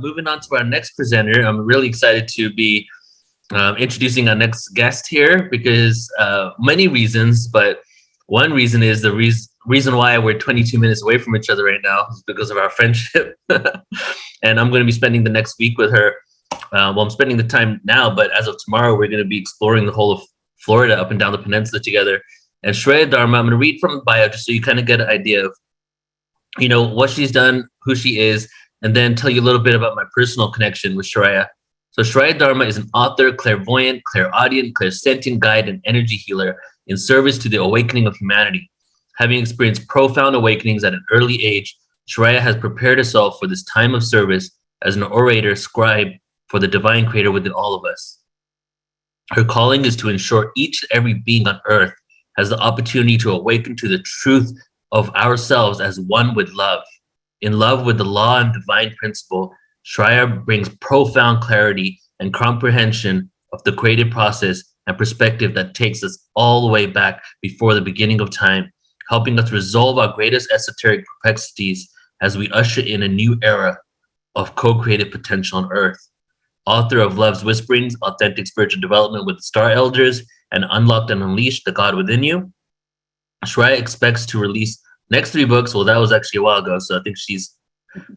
moving on to our next presenter. I'm really excited to be introducing our next guest here because many reasons, but one reason is the reason why we're 22 minutes away from each other right now is because of our friendship. And I'm going to be spending the next week with her. I'm spending the time now, but as of tomorrow, we're going to be exploring the whole of Florida up and down the peninsula together. And Chiraya Dharma, I'm going to read from the bio just so you kind of get an idea of, what she's done, who she is, and then tell you a little bit about my personal connection with Shraya. So Chiraya Dharma is an author, clairvoyant, clairaudient, clairsentient guide, and energy healer in service to the awakening of humanity. Having experienced profound awakenings at an early age, Shraya has prepared herself for this time of service as an orator, scribe for the divine creator within all of us. Her calling is to ensure each and every being on earth has the opportunity to awaken to the truth of ourselves as one with love. In love with the law and divine principle, Shraya brings profound clarity and comprehension of the creative process and perspective that takes us all the way back before the beginning of time, helping us resolve our greatest esoteric perplexities as we usher in a new era of co-creative potential on Earth. Author of Love's Whisperings, Authentic Spiritual Development with the Star Elders, and Unlocked and Unleashed, The God Within You, Shraya expects to release next 3 books. Well, that was actually a while ago, so I think she's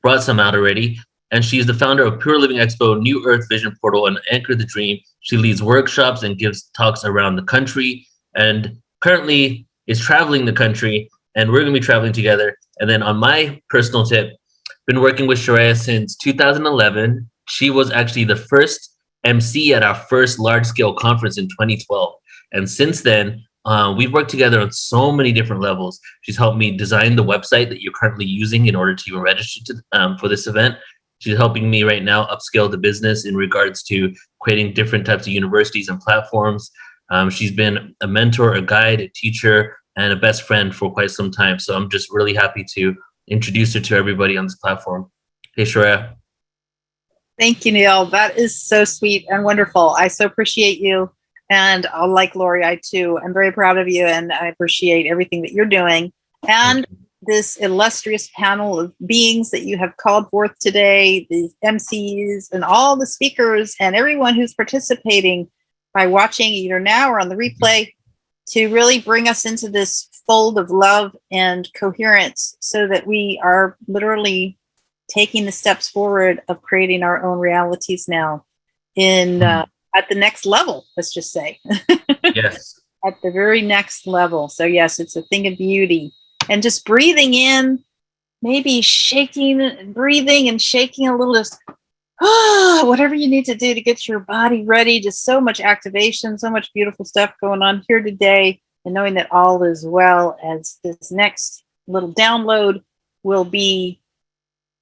brought some out already. And she's the founder of Pure Living Expo, New Earth Vision Portal, and Anchor the Dream. She leads workshops and gives talks around the country, and currently is traveling the country, and we're going to be traveling together. And then on my personal tip, been working with Shraya since 2011. She was actually the first MC at our first large-scale conference in 2012. And since then, we've worked together on so many different levels. She's helped me design the website that you're currently using in order to even register for this event. She's helping me right now upscale the business in regards to creating different types of universities and platforms. She's been a mentor, a guide, a teacher, and a best friend for quite some time. So I'm just really happy to introduce her to everybody on this platform. Hey, Shraya. Thank you, Neil. That is so sweet and wonderful. I so appreciate you. And like Lori, I too am very proud of you, and I appreciate everything that you're doing. And this illustrious panel of beings that you have called forth today, these MCs and all the speakers and everyone who's participating by watching either now or on the replay, to really bring us into this fold of love and coherence so that we are literally taking the steps forward of creating our own realities now in at the next level, let's just say. Yes. At the very next level. So yes, it's a thing of beauty. And just breathing in, maybe shaking, breathing and shaking a little, just whatever you need to do to get your body ready. Just so much activation, so much beautiful stuff going on here today. And knowing that all is well, as this next little download will be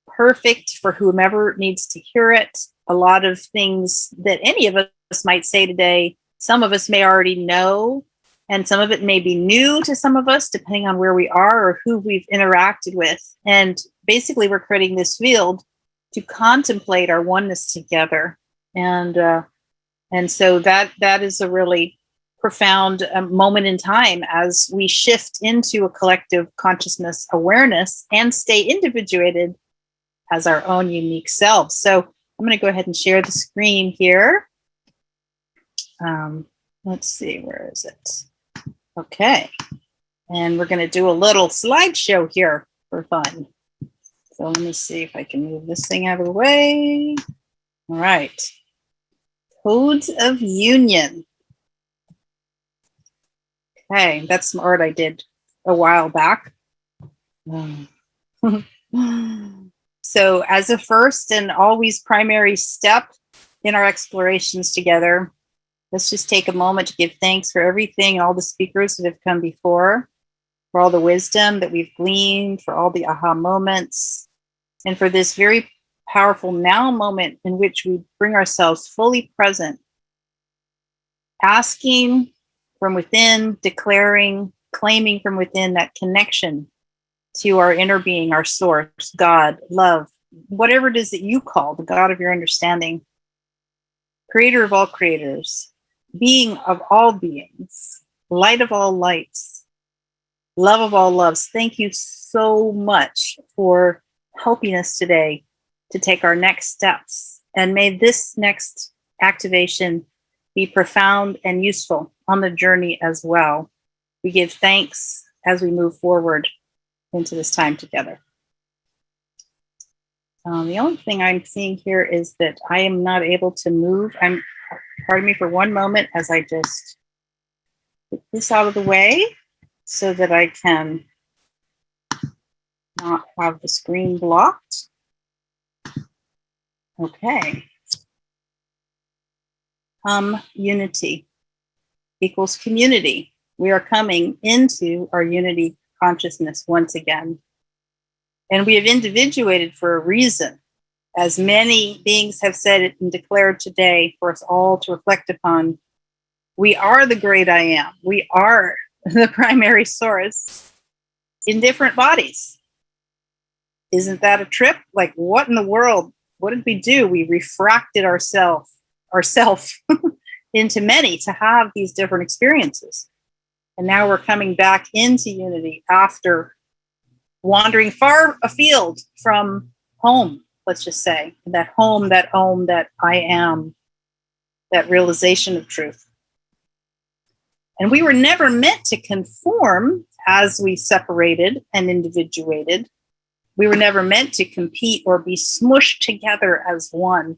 perfect for whomever needs to hear it. A lot of things that any of us might say today, some of us may already know, and some of it may be new to some of us, depending on where we are or who we've interacted with. And basically, we're creating this field to contemplate our oneness together. And so that is a really profound moment in time as we shift into a collective consciousness awareness and stay individuated as our own unique selves. So I'm going to go ahead and share the screen here. Let's see, where is it? Okay. And we're going to do a little slideshow here for fun. So let me see if I can move this thing out of the way. All right. Codes of Union. Okay, that's some art I did a while back. So as a first and always primary step in our explorations together, let's just take a moment to give thanks for everything, all the speakers that have come before, for all the wisdom that we've gleaned, for all the aha moments, and for this very powerful now moment in which we bring ourselves fully present, asking from within, declaring, claiming from within that connection to our inner being, our source, God, love, whatever it is that you call the God of your understanding, creator of all creators, being of all beings, light of all lights, love of all loves. Thank you so much for helping us today to take our next steps. And may this next activation be profound and useful on the journey as well. We give thanks as we move forward into this time together. The only thing I'm seeing here is that I am not able to move. Pardon me for one moment as I just get this out of the way so that I can not have the screen blocked. Okay. Unity equals community. We are coming into our unity consciousness once again. And we have individuated for a reason, as many beings have said it and declared today for us all to reflect upon. We are the great I am. We are the primary source in different bodies. Isn't that a trip? Like, what in the world? What did we do? We refracted ourself into many to have these different experiences. And now we're coming back into unity after wandering far afield from home, let's just say, that home, that I am, that realization of truth. And we were never meant to conform as we separated and individuated. We were never meant to compete or be smushed together as one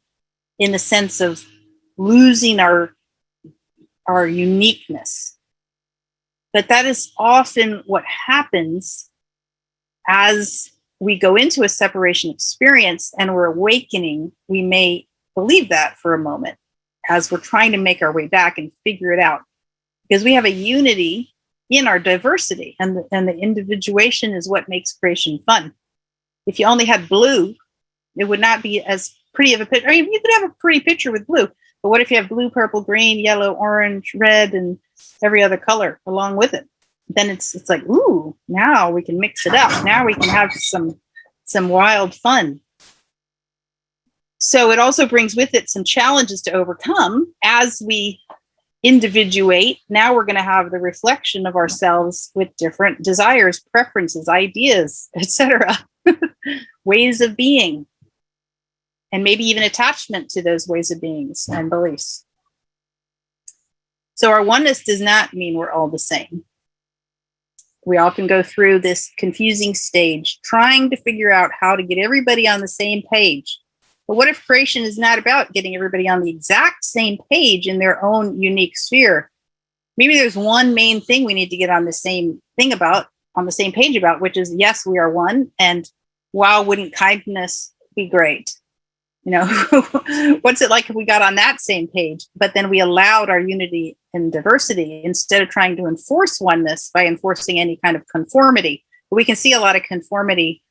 in the sense of losing our uniqueness. But that is often what happens as we go into a separation experience and we're awakening. We may believe that for a moment as we're trying to make our way back and figure it out, because we have a unity in our diversity, and the individuation is what makes creation fun. If you only had blue, it would not be as pretty of a picture. I mean, you could have a pretty picture with blue, but what if you have blue, purple, green, yellow, orange, red, and every other color along with it? Then it's like, ooh, now we can mix it up. Now we can have some wild fun. So it also brings with it some challenges to overcome as we individuate. Now we're going to have the reflection of ourselves with different desires, preferences, ideas, etc., ways of being, and maybe even attachment to those ways of beings and beliefs. So our oneness does not mean we're all the same. We often go through this confusing stage, trying to figure out how to get everybody on the same page. But what if creation is not about getting everybody on the exact same page in their own unique sphere? Maybe there's one main thing we need to get on the same thing about, on the same page about, which is, yes, we are one. And wow, wouldn't kindness be great? You know, what's it like if we got on that same page, but then we allowed our unity and diversity instead of trying to enforce oneness by enforcing any kind of conformity? We can see a lot of conformity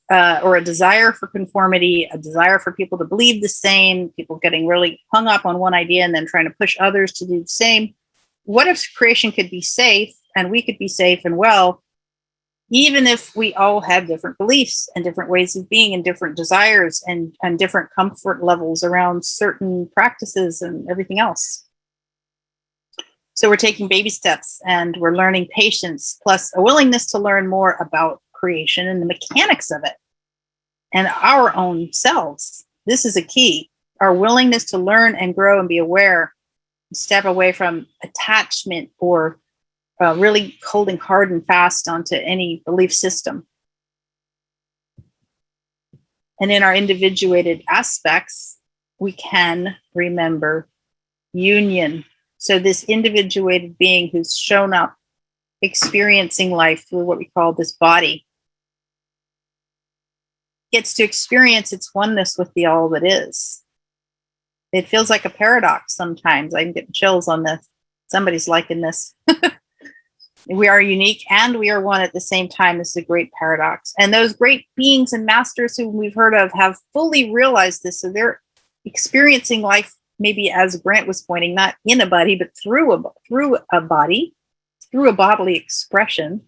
or a desire for conformity, a desire for people to believe the same, people getting really hung up on one idea and then trying to push others to do the same. What if creation could be safe and we could be safe and well, even if we all had different beliefs and different ways of being and different desires and different comfort levels around certain practices and everything else? So we're taking baby steps and we're learning patience, plus a willingness to learn more about creation and the mechanics of it and our own selves. This is a key. Our willingness to learn and grow and be aware, step away from attachment or really holding hard and fast onto any belief system. And in our individuated aspects, we can remember union. So this individuated being who's shown up, experiencing life through what we call this body, gets to experience its oneness with the all that is. It feels like a paradox sometimes. I can get chills on this. Somebody's liking this. We are unique and we are one at the same time. This is a great paradox. And those great beings and masters who we've heard of have fully realized this. So they're experiencing life, maybe as Grant was pointing, not in a body, but through a body, through a bodily expression.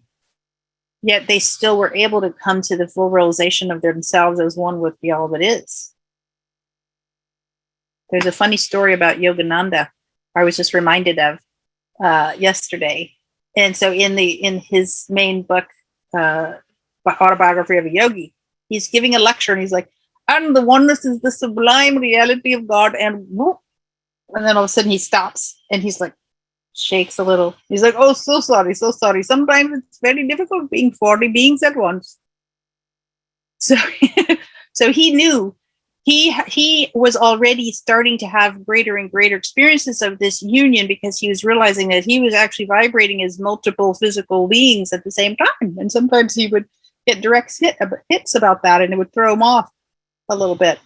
Yet they still were able to come to the full realization of themselves as one with the all that is. There's a funny story about Yogananda I was just reminded of yesterday. And so in his main book, Autobiography of a Yogi, he's giving a lecture and he's like, and the oneness is the sublime reality of God. And whoop, and then all of a sudden he stops and he's like, shakes a little. He's like, oh, so sorry, so sorry. Sometimes it's very difficult being 40 beings at once. So, so he knew he was already starting to have greater and greater experiences of this union, because he was realizing that he was actually vibrating as multiple physical beings at the same time. And sometimes he would get direct hits about that, and it would throw him off a little bit.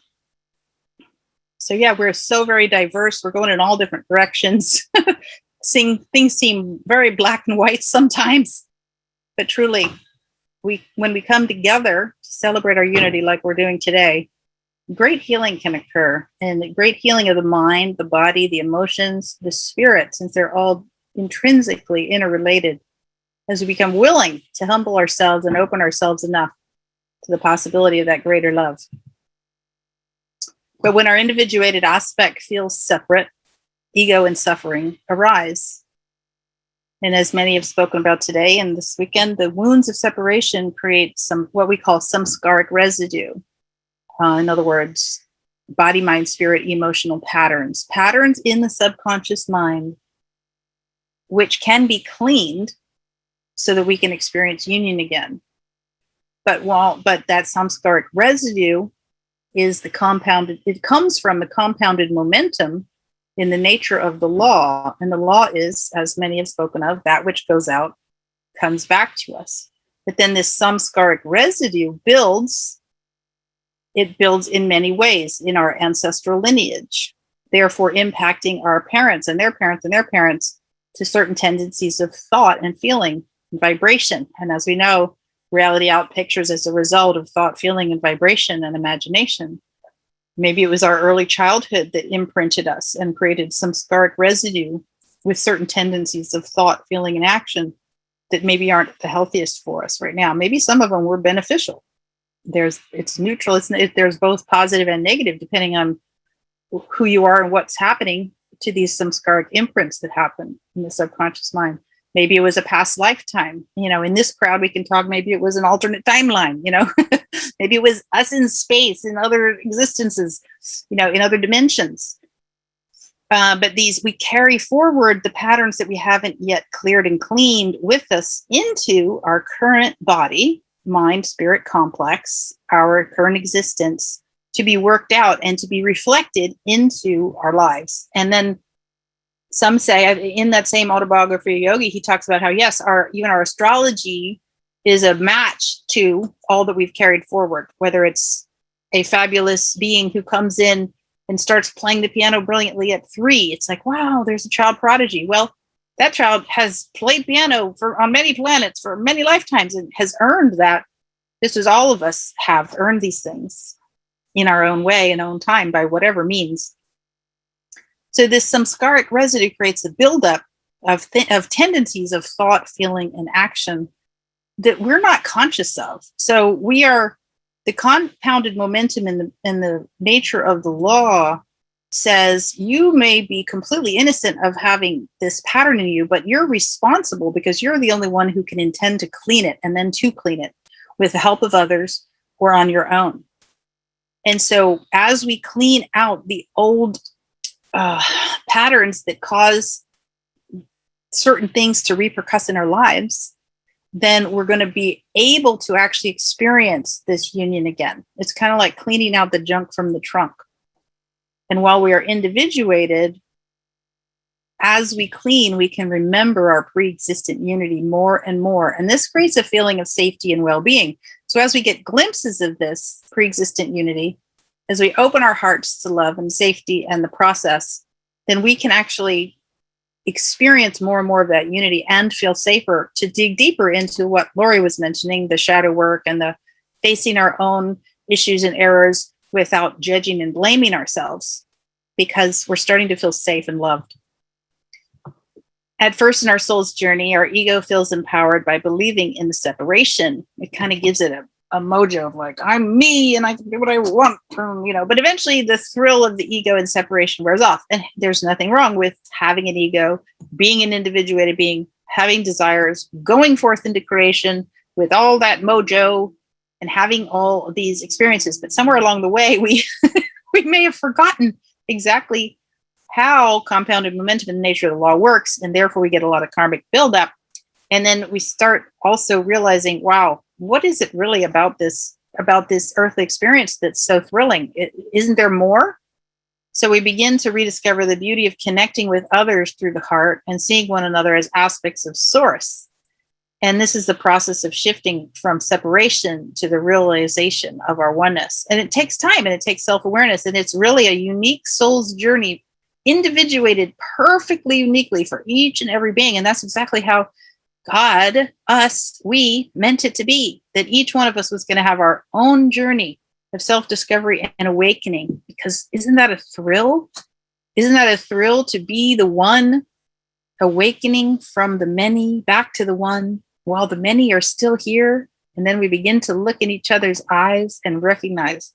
So yeah, we're so very diverse. We're going in all different directions. Things seem very black and white sometimes, but truly, when we come together to celebrate our unity like we're doing today, great healing can occur, and great healing of the mind, the body, the emotions, the spirit, since they're all intrinsically interrelated, as we become willing to humble ourselves and open ourselves enough to the possibility of that greater love. But when our individuated aspect feels separate, ego and suffering arise. And as many have spoken about today and this weekend, the wounds of separation create what we call samskaric residue. In other words, body, mind, spirit, emotional patterns in the subconscious mind, which can be cleaned so that we can experience union again. But that samskaric residue is it comes from the compounded momentum in the nature of the law. And the law is, as many have spoken of, that which goes out comes back to us. But then this samskaric residue builds in many ways in our ancestral lineage, therefore impacting our parents and their parents and their parents to certain tendencies of thought and feeling and vibration. And as we know, reality out pictures as a result of thought, feeling, and vibration and imagination. Maybe it was our early childhood that imprinted us and created some samskaric residue with certain tendencies of thought, feeling, and action that maybe aren't the healthiest for us right now. Maybe some of them were beneficial. It's neutral. There's both positive and negative, depending on who you are and what's happening to these samskaric imprints that happen in the subconscious mind. Maybe it was a past lifetime. In this crowd, we can talk, maybe it was an alternate timeline, maybe it was us in space, in other existences, in other dimensions. But we carry forward the patterns that we haven't yet cleared and cleaned with us into our current body, mind, spirit complex, our current existence, to be worked out and to be reflected into our lives. And then some say, in that same autobiography of Yogi, he talks about how, yes, even our astrology is a match to all that we've carried forward, whether it's a fabulous being who comes in and starts playing the piano brilliantly at 3. It's like, wow, there's a child prodigy. Well, that child has played piano on many planets for many lifetimes and has earned that. This is all of us have earned these things in our own way, in our own time, by whatever means. So this samskaric residue creates a buildup of tendencies of thought, feeling, and action that we're not conscious of. So we are the compounded momentum in the nature of the law says you may be completely innocent of having this pattern in you, but you're responsible because you're the only one who can intend to clean it and then to clean it with the help of others or on your own. And so as we clean out the old patterns that cause certain things to repercuss in our lives, then we're going to be able to actually experience this union again. It's kind of like cleaning out the junk from the trunk. And while we are individuated, as we clean, we can remember our pre-existent unity more and more. And this creates a feeling of safety and well-being. So as we get glimpses of this pre-existent unity, as we open our hearts to love and safety and the process, then we can actually experience more and more of that unity and feel safer to dig deeper into what Lori was mentioning, the shadow work and the facing our own issues and errors without judging and blaming ourselves, because we're starting to feel safe and loved. At first in our soul's journey, our ego feels empowered by believing in the separation. It kind of gives it a mojo of like, I'm me and I can do what I want, but eventually the thrill of the ego and separation wears off. And there's nothing wrong with having an ego, being an individuated being, having desires, going forth into creation with all that mojo and having all of these experiences. But somewhere along the way, we we may have forgotten exactly how compounded momentum and the nature of the law works. And therefore we get a lot of karmic buildup. And then we start also realizing, wow, what is it really about this earthly experience that's so thrilling? Isn't there more? So we begin to rediscover the beauty of connecting with others through the heart and seeing one another as aspects of source. And this is the process of shifting from separation to the realization of our oneness. And it takes time and it takes self-awareness. And it's really a unique soul's journey, individuated perfectly uniquely for each and every being. And that's exactly how God, us, we meant it to be, that each one of us was going to have our own journey of self-discovery and awakening. Because isn't that a thrill? Isn't that a thrill to be the one awakening from the many back to the one while the many are still here? And then we begin to look in each other's eyes and recognize,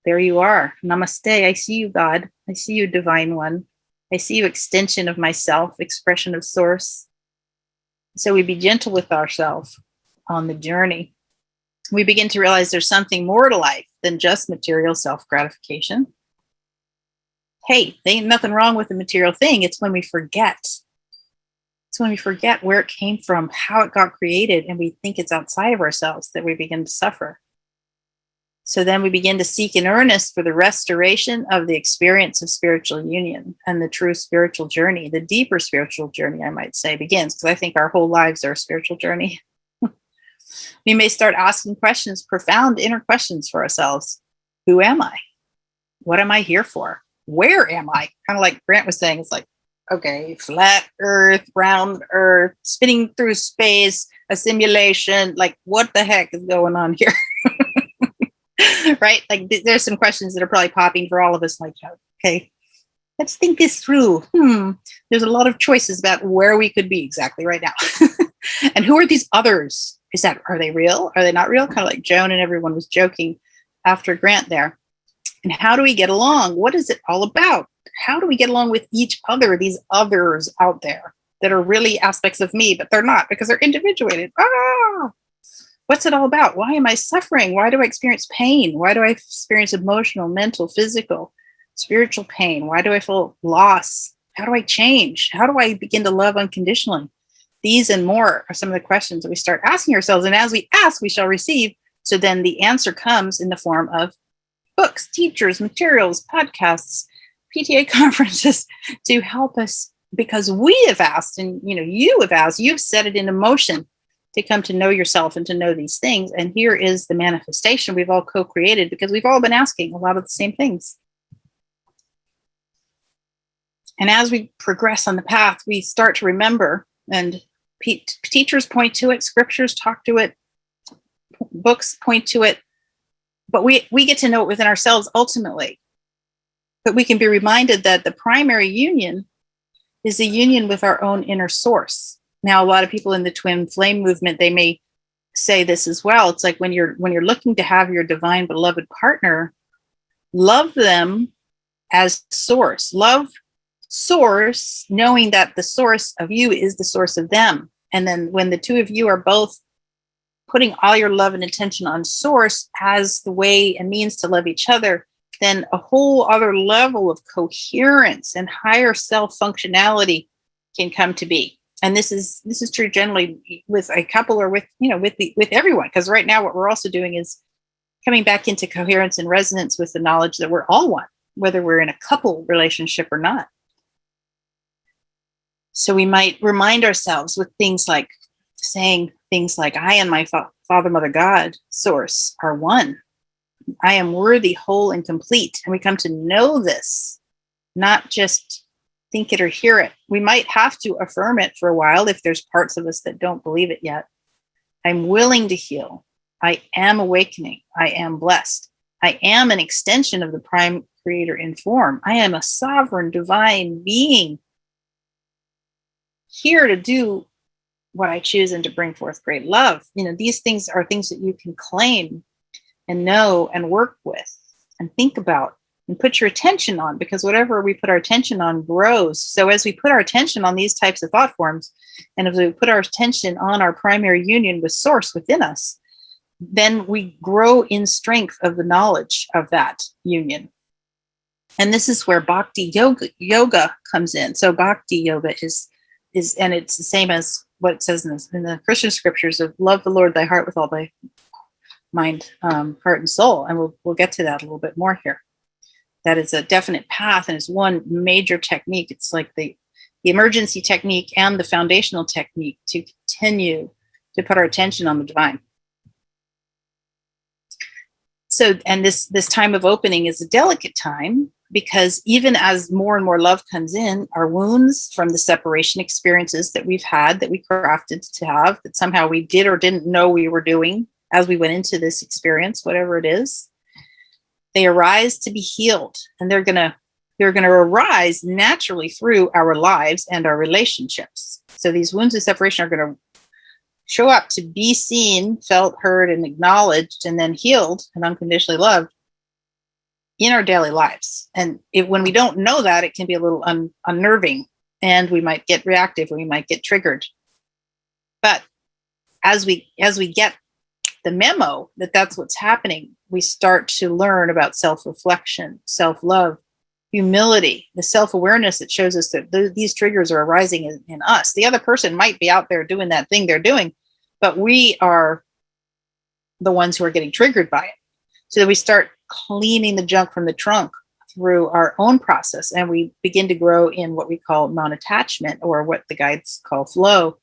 there you are. Namaste. I see you, God. I see you, Divine One. I see you, extension of myself, expression of source. So we be gentle with ourselves on the journey. We begin to realize there's something more to life than just material self-gratification. Hey, there ain't nothing wrong with the material thing. It's when we forget. It's when we forget where it came from, how it got created, and we think it's outside of ourselves that we begin to suffer. So then we begin to seek in earnest for the restoration of the experience of spiritual union, and the true spiritual journey, the deeper spiritual journey, I might say, begins, because I think our whole lives are a spiritual journey. We may start asking questions, profound inner questions for ourselves. Who am I? What am I here for? Where am I? Kind of like Grant was saying, it's like, okay, flat earth, round earth, spinning through space, a simulation, like what the heck is going on here? Right? Like there's some questions that are probably popping for all of us, like, okay, let's think this through. There's a lot of choices about where we could be exactly right now. And who are these others? Are they real? Are they not real? Kind of like Joan and everyone was joking after Grant there. And how do we get along? What is it all about? How do we get along with each other, these others out there that are really aspects of me, but they're not because they're individuated? What's it all about? Why am I suffering? Why do I experience pain? Why do I experience emotional, mental, physical, spiritual pain? Why do I feel loss? How do I change? How do I begin to love unconditionally? These and more are some of the questions that we start asking ourselves. And as we ask, we shall receive. So then the answer comes in the form of books, teachers, materials, podcasts, PTA conferences to help us, because we have asked, and you have asked, you've set it into motion to come to know yourself and to know these things. And here is the manifestation we've all co-created, because we've all been asking a lot of the same things. And as we progress on the path, we start to remember, and teachers point to it, scriptures talk to it, books point to it, but we get to know it within ourselves ultimately. But we can be reminded that the primary union is a union with our own inner source. Now, a lot of people in the twin flame movement, they may say this as well. It's like when you're looking to have your divine beloved partner, love them as source. Love source, knowing that the source of you is the source of them. And then when the two of you are both putting all your love and attention on source as the way and means to love each other, then a whole other level of coherence and higher self functionality can come to be. And this is true generally with a couple or with everyone, because right now what we're also doing is coming back into coherence and resonance with the knowledge that we're all one, whether we're in a couple relationship or not. So we might remind ourselves with things like saying things like, I and my Father, Mother, God, Source are one. I am worthy, whole, and complete. And we come to know this, not just think it or hear it. We might have to affirm it for a while if there's parts of us that don't believe it yet. I'm willing to heal. I am awakening. I am blessed. I am an extension of the Prime Creator in form. I am a sovereign, divine being, here to do what I choose and to bring forth great love. These things are things that you can claim and know and work with and think about and put your attention on, because whatever we put our attention on grows. So as we put our attention on these types of thought forms, and as we put our attention on our primary union with source within us, then we grow in strength of the knowledge of that union. And this is where bhakti yoga comes in. So bhakti yoga is, and it's the same as what it says in the Christian scriptures of love the Lord thy heart with all thy mind, heart, and soul. And we'll get to that a little bit more here. That is a definite path, and it's one major technique. It's like the emergency technique and the foundational technique to continue to put our attention on the divine. So, and this time of opening is a delicate time, because even as more and more love comes in, our wounds from the separation experiences that we've had, that we crafted to have, that somehow we did or didn't know we were doing as we went into this experience, whatever it is, they arise to be healed. And they're going to arise naturally through our lives and our relationships. So these wounds of separation are going to show up to be seen, felt, heard, and acknowledged, and then healed and unconditionally loved in our daily lives. And when we don't know that, it can be a little unnerving, and we might get reactive, we might get triggered. But as we get the memo that that's what's happening, we start to learn about self-reflection, self-love, humility, the self-awareness that shows us that these triggers are arising in us. The other person might be out there doing that thing they're doing, but we are the ones who are getting triggered by it. So that we start cleaning the junk from the trunk through our own process, and we begin to grow in what we call non-attachment, or what the guides call flow.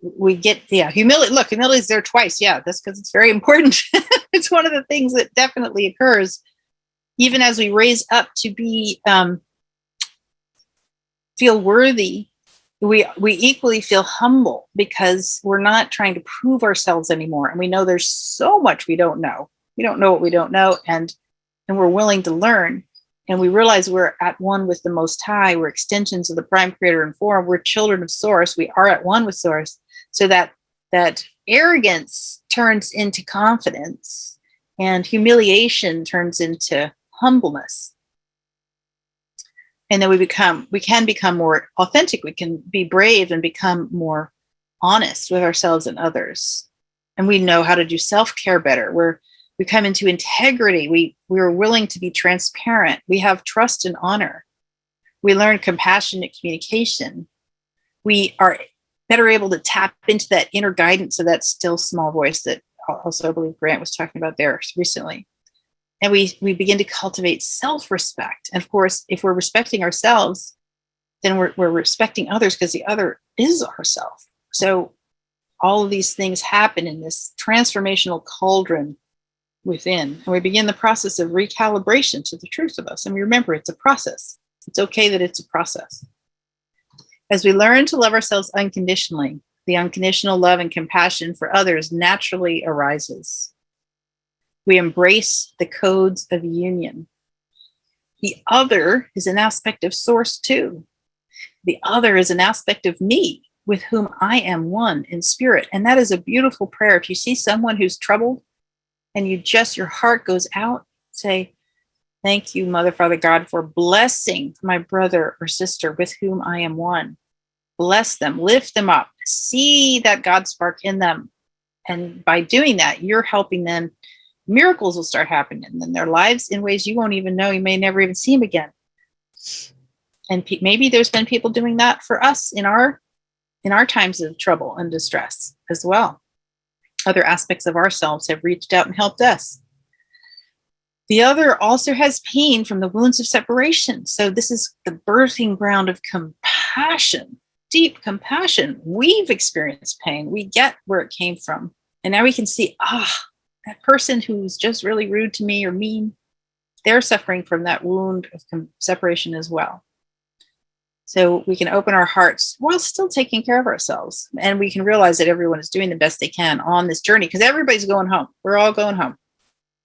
We get, humility. Look, humility is there twice. Yeah, that's because it's very important. It's one of the things that definitely occurs even as we raise up to be feel worthy. We equally feel humble, because we're not trying to prove ourselves anymore, and we know there's so much we don't know. We don't know what we don't know, and we're willing to learn. And we realize we're at one with the Most High. We're extensions of the Prime Creator and Form. We're children of Source. We are at one with Source. So that arrogance turns into confidence, and humiliation turns into humbleness. And then we can become more authentic. We can be brave and become more honest with ourselves and others. And we know how to do self-care better. We come into integrity. We're willing to be transparent. We have trust and honor. We learn compassionate communication. We are better able to tap into that inner guidance of that still small voice that also I believe Grant was talking about there recently. And we begin to cultivate self-respect. And of course, if we're respecting ourselves, then we're respecting others, because the other is ourself. So all of these things happen in this transformational cauldron within. And we begin the process of recalibration to the truth of us. And we remember, it's a process. It's okay that it's a process. As we learn to love ourselves unconditionally, the unconditional love and compassion for others naturally arises. We embrace the codes of union. The other is an aspect of Source too. The other is an aspect of me, with whom I am one in spirit. And that is a beautiful prayer. If you see someone who's troubled, and your heart goes out, say, thank you, Mother, Father, God, for blessing my brother or sister with whom I am one. Bless them, lift them up, see that God spark in them. And by doing that, you're helping them. Miracles will start happening in their lives in ways you won't even know. You may never even see them again. And maybe there's been people doing that for us in our times of trouble and distress as well. Other aspects of ourselves have reached out and helped us. The other also has pain from the wounds of separation. So this is the birthing ground of compassion, deep compassion. We've experienced pain. We get where it came from. And now we can see, that person who's just really rude to me or mean, they're suffering from that wound of separation as well. So we can open our hearts while still taking care of ourselves. And we can realize that everyone is doing the best they can on this journey, because everybody's going home. We're all going home.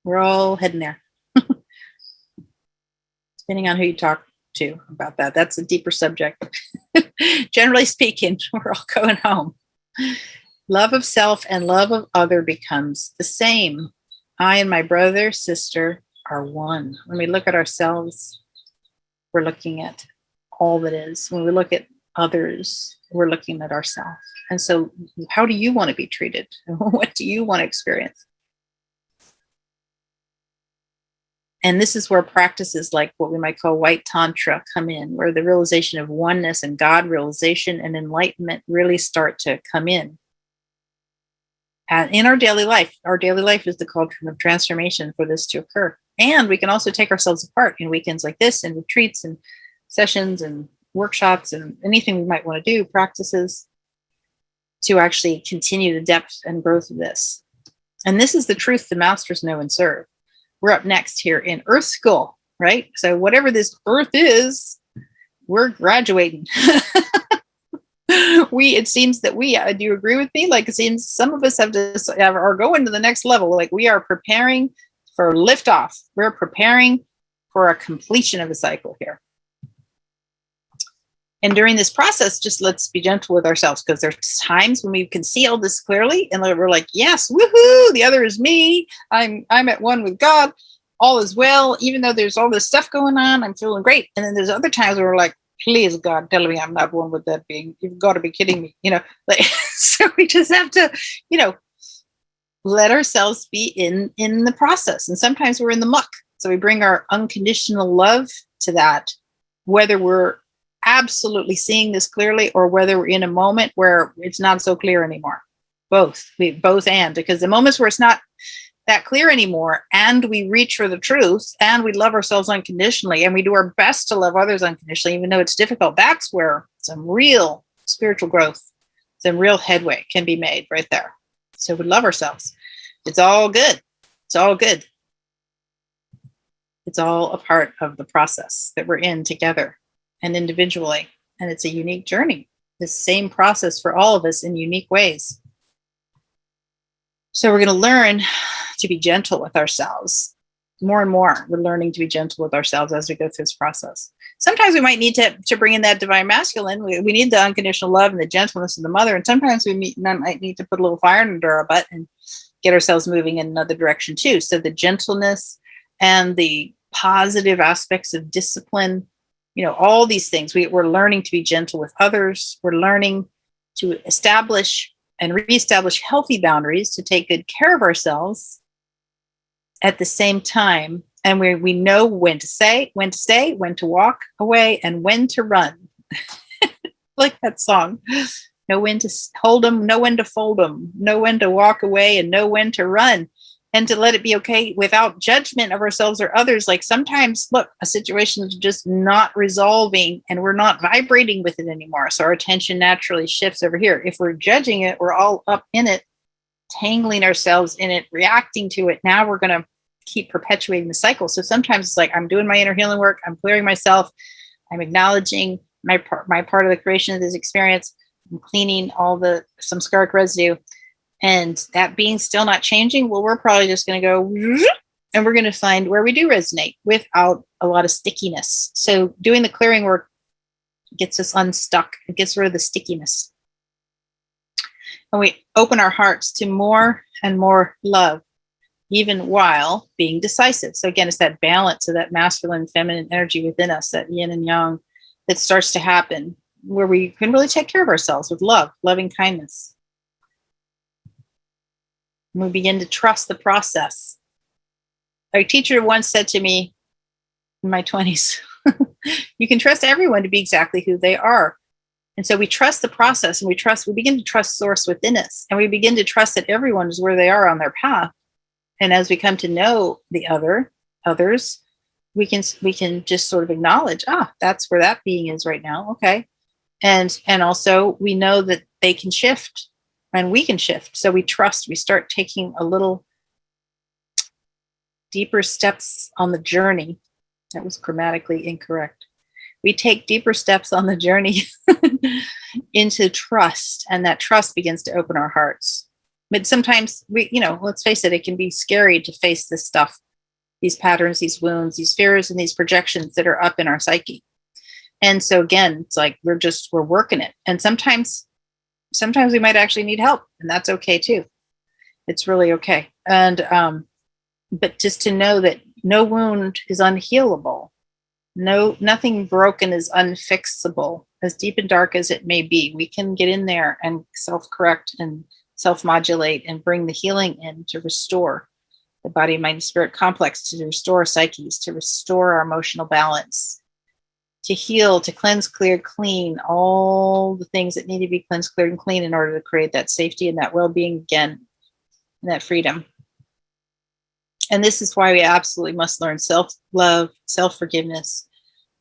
We're all heading there. Depending on who you talk to about that. That's a deeper subject. Generally speaking, we're all going home. Love of self and love of other becomes the same. I and my brother, sister are one. When we look at ourselves, we're looking at all that is. When we look at others, we're looking at ourselves. And so how do you want to be treated? What do you want to experience? And this is where practices like what we might call white tantra come in, where the realization of oneness and God realization and enlightenment really start to come in. And in our daily life is the culture of transformation for this to occur. And we can also take ourselves apart in weekends like this, and retreats and sessions and workshops and anything we might want to do, practices to actually continue the depth and growth of this. And this is the truth the masters know and serve. We're up next here in Earth School, right? So whatever this Earth is, we're graduating. It seems that do you agree with me? Like, it seems some of us are going to the next level. Like, we are preparing for liftoff. We're preparing for a completion of the cycle here. And during this process, just let's be gentle with ourselves, because there's times when we can see all this clearly and we're like, yes, woohoo, the other is me. I'm at one with God. All is well. Even though there's all this stuff going on, I'm feeling great. And then there's other times where we're like, please, God, tell me I'm not one with that being. You've got to be kidding me. Like, so we just have to, let ourselves be in the process. And sometimes we're in the muck. So we bring our unconditional love to that, whether we're absolutely seeing this clearly or whether we're in a moment where it's not so clear anymore. Both, because the moments where it's not that clear anymore and we reach for the truth and we love ourselves unconditionally and we do our best to love others unconditionally, even though it's difficult, that's where some real spiritual growth, some real headway can be made right there. So we love ourselves. It's all good. It's all good. It's all a part of the process that we're in together and individually. And it's a unique journey. The same process for all of us in unique ways. So we're going to learn to be gentle with ourselves. More and more, we're learning to be gentle with ourselves as we go through this process. Sometimes we might need to bring in that divine masculine. We need the unconditional love and the gentleness of the mother. And sometimes we might need to put a little fire under our butt and get ourselves moving in another direction too. So the gentleness and the positive aspects of discipline, all these things. We're learning to be gentle with others. We're learning to establish and reestablish healthy boundaries to take good care of ourselves at the same time. And we know when to stay, when to walk away, and when to run. Like that song. Know when to hold them, know when to fold them, know when to walk away, and know when to run. And to let it be okay without judgment of ourselves or others. Like sometimes, look, a situation is just not resolving and we're not vibrating with it anymore. So our attention naturally shifts over here. If we're judging it, we're all up in it, tangling ourselves in it, reacting to it. Now we're going to keep perpetuating the cycle. So sometimes it's like, I'm doing my inner healing work. I'm clearing myself. I'm acknowledging my part of the creation of this experience. I'm cleaning some samskaric residue. And that being still not changing, well, we're probably just going to go and we're going to find where we do resonate without a lot of stickiness. So doing the clearing work gets us unstuck. It gets rid of the stickiness. And we open our hearts to more and more love, even while being decisive. So again, it's that balance of that masculine, feminine energy within us, that yin and yang, that starts to happen where we can really take care of ourselves with love, loving kindness. And we begin to trust the process. A teacher once said to me in my 20s, you can trust everyone to be exactly who they are. And so we trust the process, and we begin to trust source within us, and we begin to trust that everyone is where they are on their path. And as we come to know the others, we can just sort of acknowledge, that's where that being is right now. Okay. And also we know that they can shift. And we can shift. So we start taking a little deeper steps on the journey. That was grammatically incorrect. We take deeper steps on the journey into trust. And that trust begins to open our hearts. But sometimes let's face it, it can be scary to face this stuff, these patterns, these wounds, these fears, and these projections that are up in our psyche. And so again, it's like we're working it. And sometimes we might actually need help, and that's okay too. It's really okay. And, but just to know that no wound is unhealable. Nothing broken is unfixable. As deep and dark as it may be, we can get in there and self-correct and self-modulate and bring the healing in to restore. the body, mind, and spirit complex to restore our psyches, to restore our emotional balance, to heal, to cleanse, clear, clean, all the things that need to be cleansed, cleared, and clean in order to create that safety and that well-being again, and that freedom. And this is why we absolutely must learn self-love, self-forgiveness,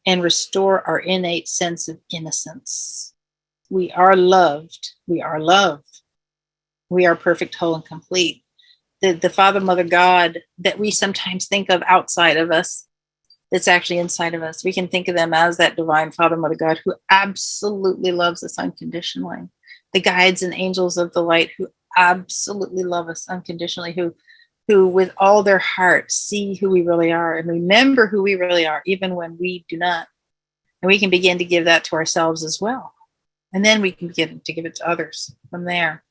and restore our innate sense of innocence. We are loved. We are loved. We are perfect, whole, and complete. The Father, Mother, God that we sometimes think of outside of us, that's actually inside of us. We can think of them as that divine Father, Mother, God who absolutely loves us unconditionally. The guides and angels of the light who absolutely love us unconditionally, who with all their heart see who we really are and remember who we really are, even when we do not. And we can begin to give that to ourselves as well. And then we can begin to give it to others from there.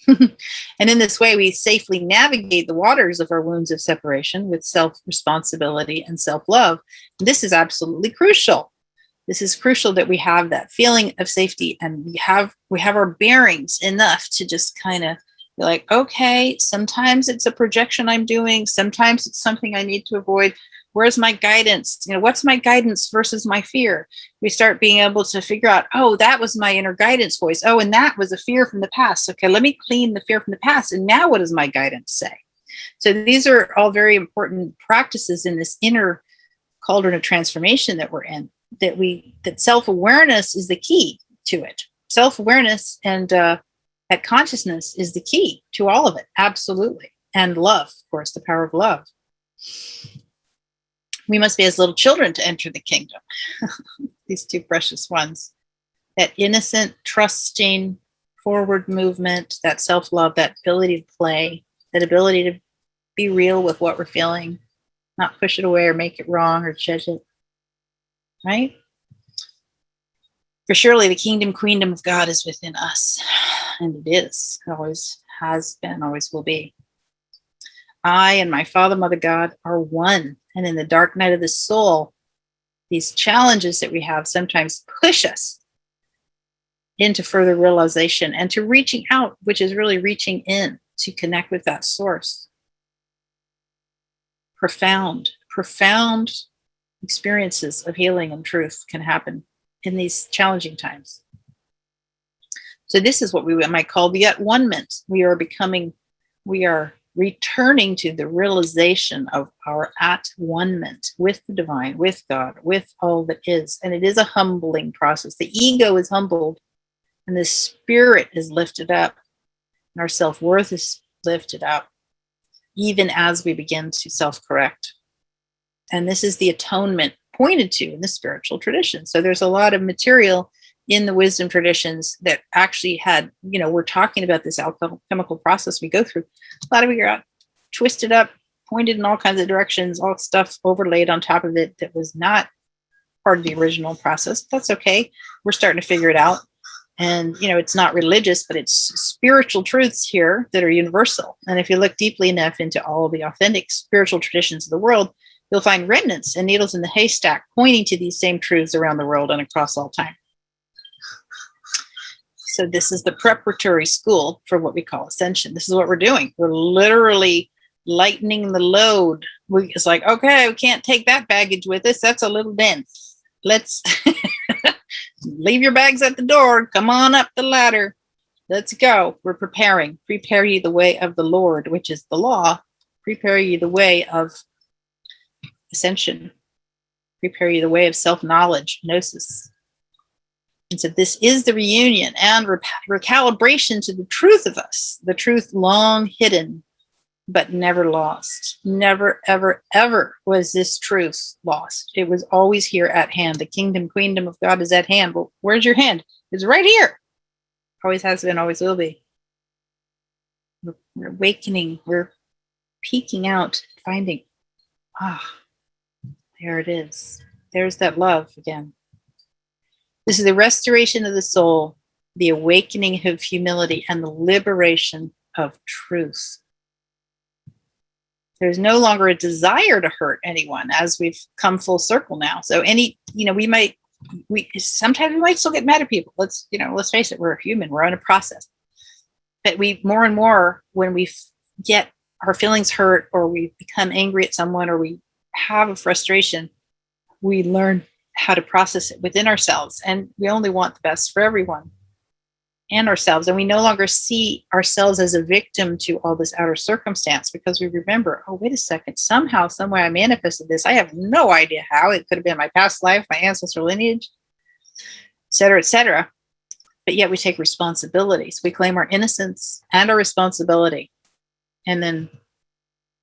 And in this way, we safely navigate the waters of our wounds of separation with self-responsibility and self-love. This is absolutely crucial. This is crucial that we have that feeling of safety, and we have our bearings enough to just kind of be like, okay, sometimes it's a projection I'm doing. Sometimes it's something I need to avoid. Where's my guidance? What's my guidance versus my fear? We start being able to figure out, oh, that was my inner guidance voice. Oh, and that was a fear from the past. Okay, let me clean the fear from the past. And now what does my guidance say? So these are all very important practices in this inner cauldron of transformation that we're in, that self-awareness is the key to it. Self-awareness and that consciousness is the key to all of it. Absolutely. And love, of course, the power of love. We must be as little children to enter the kingdom. These two precious ones. That innocent, trusting, forward movement, that self-love, that ability to play, that ability to be real with what we're feeling, not push it away or make it wrong or judge it. Right? For surely the kingdom, queendom of God is within us. And it is. Always has been, always will be. I and my Father, Mother, God are one. And in the dark night of the soul, these challenges that we have sometimes push us into further realization and to reaching out, which is really reaching in to connect with that source. Profound experiences of healing and truth can happen in these challenging times. So this is what we might call the at-one-ment. We are returning to the realization of our at-one-ment with the divine, with God, with all that is. And it is a humbling process. The ego is humbled and the spirit is lifted up and our self-worth is lifted up, even as we begin to self-correct. And this is the atonement pointed to in the spiritual tradition. So there's a lot of material in the wisdom traditions that actually had, we're talking about this alchemical process we go through. A lot of it got twisted up, pointed in all kinds of directions, all stuff overlaid on top of it that was not part of the original process. That's okay. We're starting to figure it out. And, it's not religious, but it's spiritual truths here that are universal. And if you look deeply enough into all the authentic spiritual traditions of the world, you'll find remnants and needles in the haystack pointing to these same truths around the world and across all time. So this is the preparatory school for what we call ascension. This is what we're doing. We're literally lightening the load. It's like, okay, we can't take that baggage with us. That's a little dense. Let's leave your bags at the door. Come on up the ladder. Let's go. We're preparing. Prepare ye the way of the Lord, which is the law. Prepare ye the way of ascension. Prepare ye the way of self-knowledge, gnosis. And so this is the reunion and recalibration to the truth of us, the truth long hidden, but never lost. Never, ever, ever was this truth lost. It was always here at hand. The kingdom, queendom of God is at hand. Well, where's your hand? It's right here. Always has been, always will be. We're awakening. We're peeking out, finding, there it is. There's that love again. This is the restoration of the soul, the awakening of humility, and the liberation of truth. There's no longer a desire to hurt anyone as we've come full circle now. So sometimes we might still get mad at people. Let's face it, we're human, we're on a process. But more and more, when we get our feelings hurt, or we become angry at someone, or we have a frustration, we learn how to process it within ourselves. And we only want the best for everyone and ourselves. And we no longer see ourselves as a victim to all this outer circumstance, because we remember, oh, wait a second, somehow, some way I manifested this. I have no idea how. It could have been my past life, my ancestral lineage, et cetera, et cetera. But yet we take responsibilities. We claim our innocence and our responsibility. And then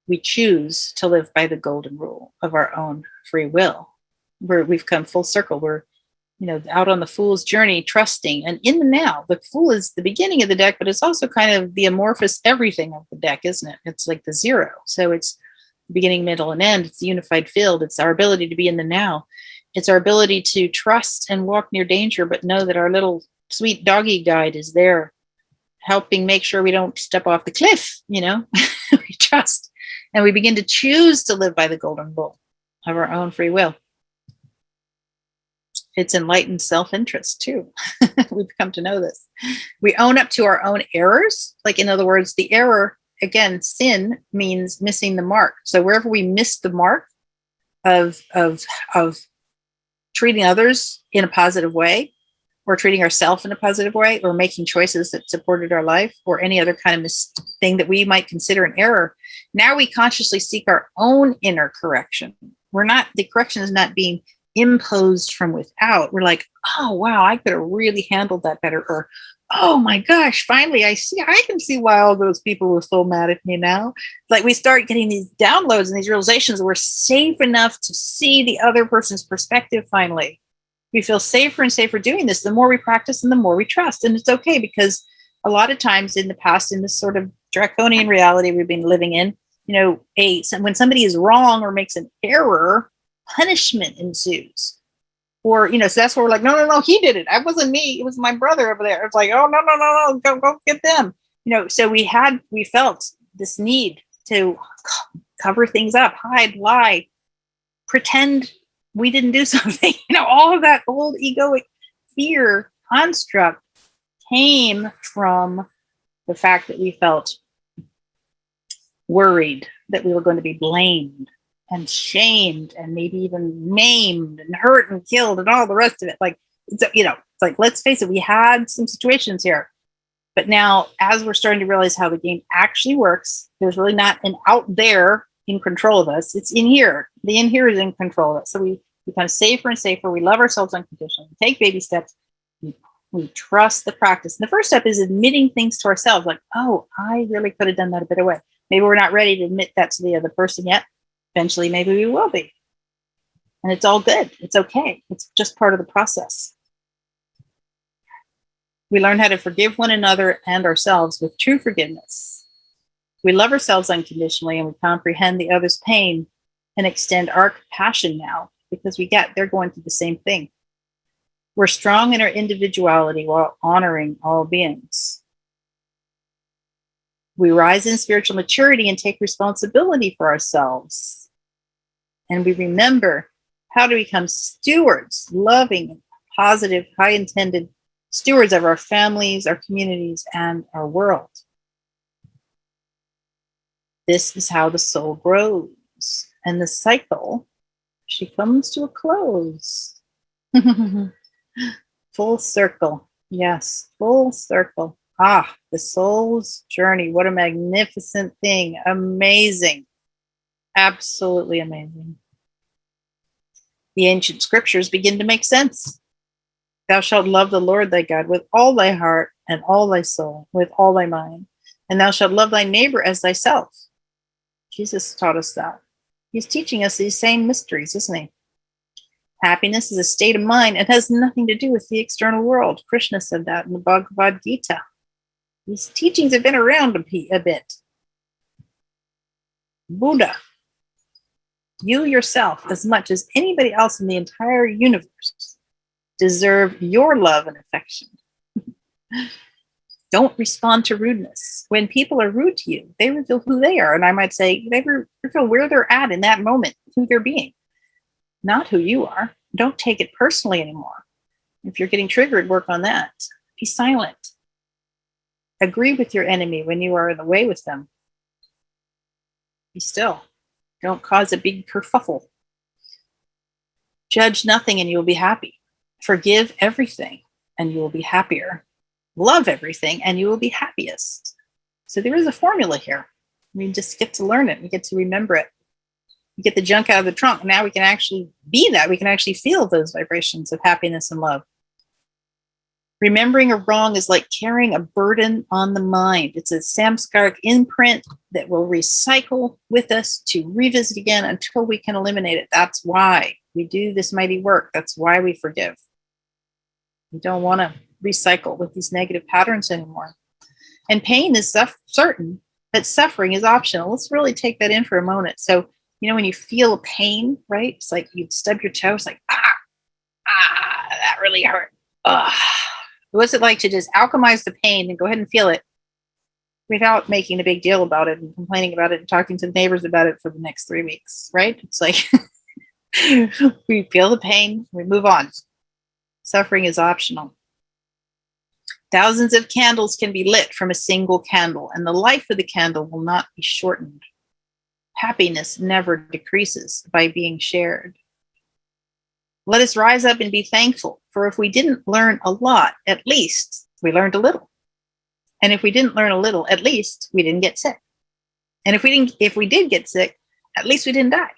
we choose to live by the golden rule of our own free will. We've come full circle. We're, out on the fool's journey, trusting and in the now. The fool is the beginning of the deck, but it's also kind of the amorphous everything of the deck, isn't it? It's like the zero. So it's beginning, middle, and end. It's the unified field. It's our ability to be in the now. It's our ability to trust and walk near danger, but know that our little sweet doggy guide is there, helping make sure we don't step off the cliff. We trust, and we begin to choose to live by the golden rule of our own free will. It's enlightened self-interest too. We've come to know this. We own up to our own errors. Like, in other words, the error, again, sin means missing the mark. So wherever we miss the mark of treating others in a positive way, or treating ourselves in a positive way, or making choices that supported our life, or any other kind of thing that we might consider an error, now we consciously seek our own inner correction. The correction is not being imposed from without. We're like, oh, wow, I could have really handled that better. Or, oh my gosh, finally, I can see why all those people were so mad at me now. Like, we start getting these downloads and these realizations that we're safe enough to see the other person's perspective finally. We feel safer and safer doing this. The more we practice and the more we trust. And it's okay, because a lot of times in the past, in this sort of draconian reality we've been living in, when somebody is wrong or makes an error, punishment ensues. Or, so that's where we're like, no, he did it. It wasn't me. It was my brother over there. It's like, oh, no, go get them. So we felt this need to cover things up, hide, lie, pretend we didn't do something. All of that old egoic fear construct came from the fact that we felt worried that we were going to be blamed and shamed and maybe even maimed and hurt and killed and all the rest of it. Like, it's like, let's face it, we had some situations here. But now, as we're starting to realize how the game actually works, there's really not an out there in control of us. It's in here. The in here is in control of us. So we become safer and safer. We love ourselves unconditionally. We take baby steps. We trust the practice. And the first step is admitting things to ourselves. Like, oh, I really could have done that a better way. Maybe we're not ready to admit that to the other person yet. Eventually, maybe we will be. And it's all good. It's okay. It's just part of the process. We learn how to forgive one another and ourselves with true forgiveness. We love ourselves unconditionally, and we comprehend the other's pain and extend our compassion now, because we get they're going through the same thing. We're strong in our individuality while honoring all beings. We rise in spiritual maturity and take responsibility for ourselves. And we remember how to become stewards, loving, positive, high-intended stewards of our families, our communities, and our world. This is how the soul grows. And the cycle, she comes to a close. Full circle. Yes, full circle. Ah, the soul's journey. What a magnificent thing. Amazing. Absolutely amazing. The ancient scriptures begin to make sense. Thou shalt love the Lord thy God with all thy heart and all thy soul, with all thy mind. And thou shalt love thy neighbor as thyself. Jesus taught us that. He's teaching us these same mysteries, isn't he? Happiness is a state of mind and has nothing to do with the external world. Krishna said that in the Bhagavad Gita. These teachings have been around a bit. Buddha, you yourself, as much as anybody else in the entire universe, deserve your love and affection. Don't respond to rudeness. When people are rude to you, they reveal who they are. And I might say, they reveal where they're at in that moment, who they're being, not who you are. Don't take it personally anymore. If you're getting triggered, work on that. Be silent. Agree with your enemy when you are in the way with them. Be still. Don't cause a big kerfuffle. Judge nothing and you will be happy. Forgive everything and you will be happier. Love everything and you will be happiest. So there is a formula here. We just get to learn it. We get to remember it. We get the junk out of the trunk. Now we can actually be that. We can actually feel those vibrations of happiness and love. Remembering a wrong is like carrying a burden on the mind. It's a samskaric imprint that will recycle with us to revisit again until we can eliminate it. That's why we do this mighty work. That's why we forgive. We don't want to recycle with these negative patterns anymore. And pain is certain, but suffering is optional. Let's really take that in for a moment. So, when you feel pain, right? It's like you stub your toe. It's like, that really hurt. What's it like to just alchemize the pain and go ahead and feel it without making a big deal about it and complaining about it and talking to the neighbors about it for the next 3 weeks, right? It's like we feel the pain, we move on. Suffering is optional. Thousands of candles can be lit from a single candle, and the life of the candle will not be shortened. Happiness never decreases by being shared. Let us rise up and be thankful, for if we didn't learn a lot, at least we learned a little. And if we didn't learn a little, at least we didn't get sick. And if we did get sick, at least we didn't die.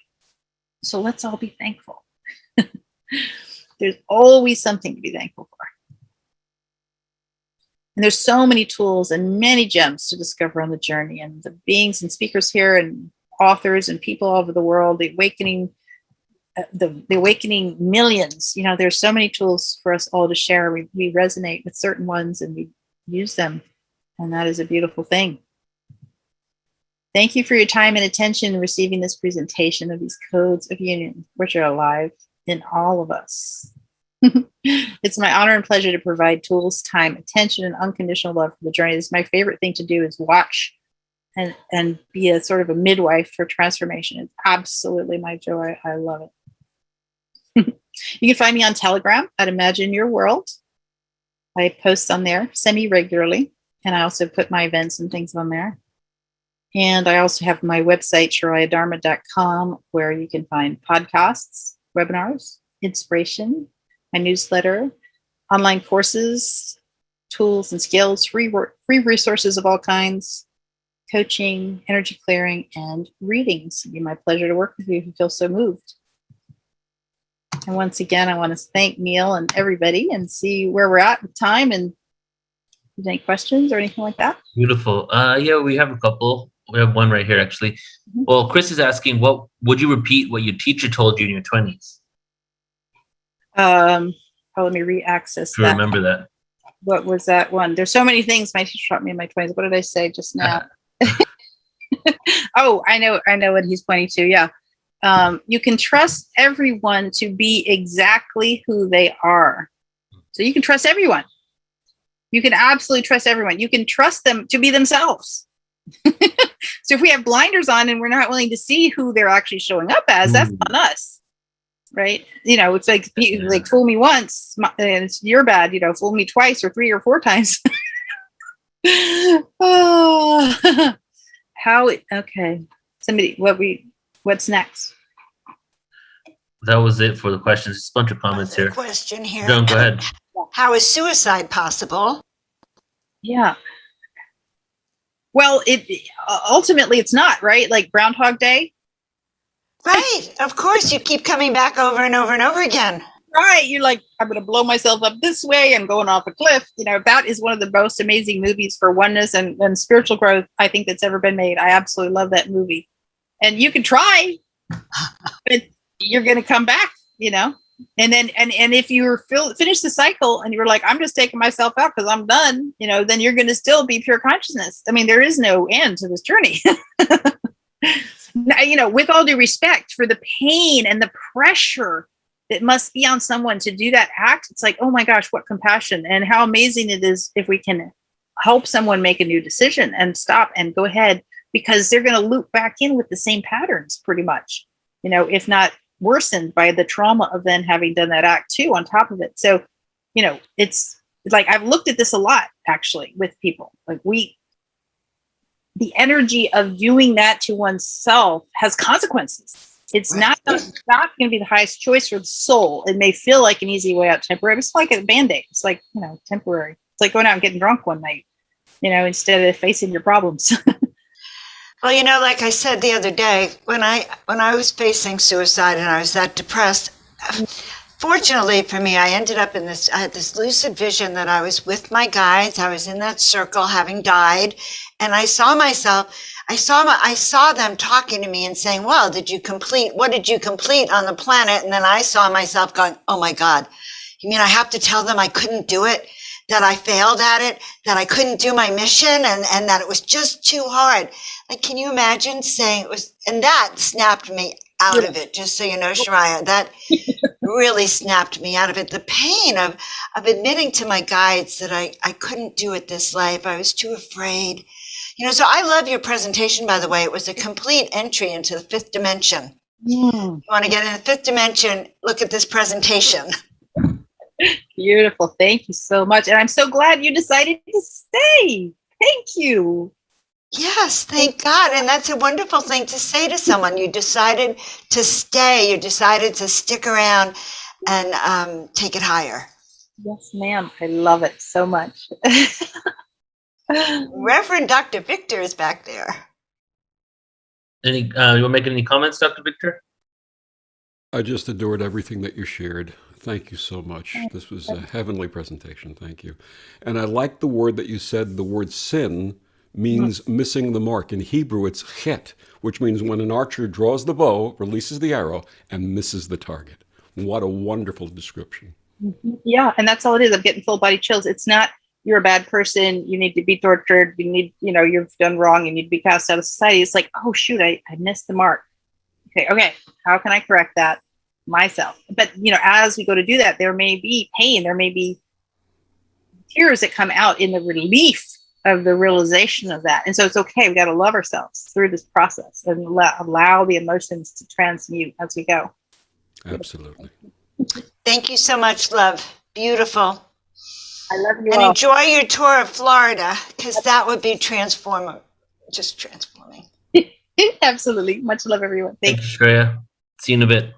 So let's all be thankful. There's always something to be thankful for. And there's so many tools and many gems to discover on the journey. And the beings and speakers here and authors and people all over the world, the awakening millions, there's so many tools for us all to share. We resonate with certain ones and we use them. And that is a beautiful thing. Thank you for your time and attention in receiving this presentation of these codes of union, which are alive in all of us. It's my honor and pleasure to provide tools, time, attention, and unconditional love for the journey. This is my favorite thing to do, is watch and be a sort of a midwife for transformation. It's absolutely my joy. I love it. You can find me on Telegram at Imagine Your World. I post on there semi-regularly, and I also put my events and things on there. And I also have my website, chirayadharma.com, where you can find podcasts, webinars, inspiration, my newsletter, online courses, tools and skills, free resources of all kinds, coaching, energy clearing, and readings. It'd be my pleasure to work with you if you feel so moved. And once again, I want to thank Neil and everybody and see where we're at with time and any questions or anything like that. Beautiful. Yeah, we have a couple. We have one right here, actually. Mm-hmm. Well, Chris is asking, what would you repeat what your teacher told you in your 20s? Let me re-access that. Remember that. What was that one? There's so many things my teacher taught me in my 20s. What did I say just now? Oh, I know what he's pointing to. Yeah. You can trust everyone to be exactly who they are. So you can trust everyone. You can absolutely trust everyone. You can trust them to be themselves. So if we have blinders on and we're not willing to see who they're actually showing up as, that's on us. Right? It's like fool me once and you're bad, fool me twice or 3 or 4 times. Oh, okay. What's next? That was it for the questions. Just a bunch of comments here. Question here. Go ahead. How is suicide possible? Yeah. Well, ultimately it's not, right? Like Groundhog Day. Right. Of course, you keep coming back over and over and over again. Right. You're like, I'm going to blow myself up this way. I'm going off a cliff. That is one of the most amazing movies for oneness and spiritual growth I think that's ever been made. I absolutely love that movie. And you can try, but you're going to come back, And then, and if you finish the cycle and you're like, I'm just taking myself out because I'm done, then you're going to still be pure consciousness. I mean, there is no end to this journey. With all due respect for the pain and the pressure that must be on someone to do that act, it's like, oh my gosh, what compassion and how amazing it is if we can help someone make a new decision and stop and go ahead, because they're going to loop back in with the same patterns pretty much, if not worsened by the trauma of then having done that act too on top of it. So, it's like, I've looked at this a lot actually with people. Like the energy of doing that to oneself has consequences. It's not going to be the highest choice for the soul. It may feel like an easy way out, temporary, but it's like a Band-Aid. It's like, temporary. It's like going out and getting drunk one night, instead of facing your problems. Well, like I said the other day, when I was facing suicide and I was that depressed, fortunately for me, I ended up I had this lucid vision that I was with my guides. I was in that circle having died, and I saw myself. I saw them talking to me and saying, well, what did you complete on the planet? And then I saw myself going, oh my God, you mean I have to tell them I couldn't do it? That I failed at it, that I couldn't do my mission, and that it was just too hard. Like, can you imagine saying it was, and that snapped me out of it, just so you know, Shraya, that really snapped me out of it. The pain of admitting to my guides that I couldn't do it this life. I was too afraid. So I love your presentation, by the way. It was a complete entry into the fifth dimension. You want to get in the fifth dimension, look at this presentation. Beautiful. Thank you so much. And I'm so glad you decided to stay. Thank you. Yes, thank God. And that's a wonderful thing to say to someone. You decided to stay. You decided to stick around and take it higher. Yes, ma'am. I love it so much. Reverend Dr. Victor is back there. You want to make any comments, Dr. Victor? I just adored everything that you shared. Thank you so much. This was a heavenly presentation. Thank you. And I like the word that you said. The word sin means missing the mark. In Hebrew, it's chet, which means when an archer draws the bow, releases the arrow, and misses the target. What a wonderful description. Yeah, and that's all it is. I'm getting full body chills. It's not you're a bad person, you need to be tortured, you've done wrong, you need to be cast out of society. It's like, oh shoot, I missed the mark. Okay, how can I correct that myself? But as we go to do that, there may be pain, there may be tears that come out in the relief of the realization of that. And so it's okay. We got to love ourselves through this process and allow the emotions to transmute as we go. Absolutely. Thank you so much, love. Beautiful. I love you and all. Enjoy your tour of Florida, because that would be transforming. Absolutely. Much love, everyone. Thank you, Shraya. See you in a bit.